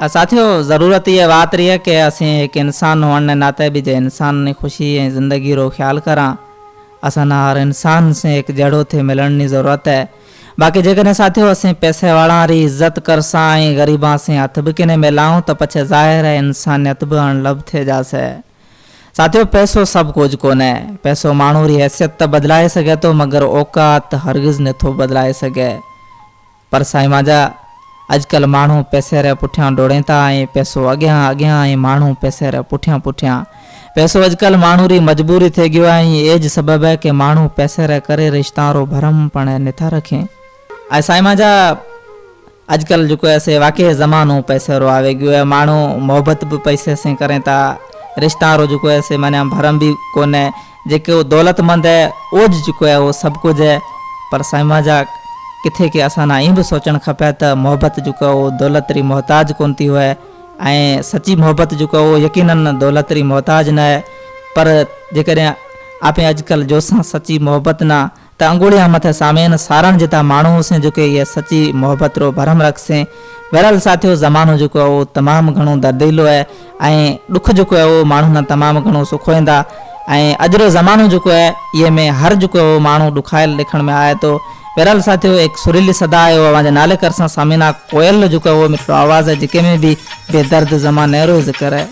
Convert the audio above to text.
साथियों ज़रूरत ये बात रही है कि असें एक इंसान होने नाते भी जे इंसान ने खुशी ऐं ज़िंदगी रो ख्याल करा असां हर इंसान से एक जड़ो थे मिलण की ज़रूरत है। बाकी जेकॾहिं साथियों असें पैसे वाला री इज्जत करसां ऐं ग़रीबां से हथ भी किने मिलाऊं तो पछे ज़ाहिर है इंसानियत भी अणलब थे जासे। साथियों पैसो सब कुछ कोने, पैसो माण्हू री हैसियत तो बदलाए सके तो मगर औकात हरगिज़ नथो बदलाए सके। पर साईं मांजा अजकल माण्हू पैसे रे पुठियां दौड़े था ऐं पैसो अॻियां अॻियां ऐं माण्हू पैसे रे पुठियां पुठियां। पैसो अजकल माण्हू री मजबूरी थी गयो है। एज सबब है कि माण्हू पैसे रे करे रिश्ता रो भरम पण नथा रखें। ऐं साईं मांजा अजकल जो ऐसे वाकई ज़मानो पैसे रो आवे गयो है। माण्हू मोहब्बत भी पैसे से करें था, रिश्ता रो जो ऐसे माने भरम भी कोने। जेको दौलतमंद है ओज जो है वो सब कुछ है। पर साईं मांजा किथे के असां ईं भी सोचण खपे त मोहब्बत जो वो दौलत री मोहताज कोन थी हुए ऐं सच्ची मोहब्बत जो वो यकीनन दौलत री मोहताज न है। पर जेकॾहिं आपे अजकल जोसां सच्ची मोहब्बत ना त अंगुड़ियां मथे सामेन सारण जिता माण्हू से जो ये सच्ची मोहब्बत रो भरम रखसे। बहरहाल साथियों ज़मानो जो वो तमाम घणो दर्दीलो है ऐं दुख जो वो माण्हू न तमाम घणो सुखोईंदा ऐं अजरो ज़मानो जो है ये में हर जो वो माण्हू दुखायल लिखण में आए तो। बहरहाल साथियों एक सुरीली सदा है वो मुझे नाले कर सामिना कोयल जो वो मिठो आवाज़ है जिके में भी बेदर्द ज़माने रो जिक्र है।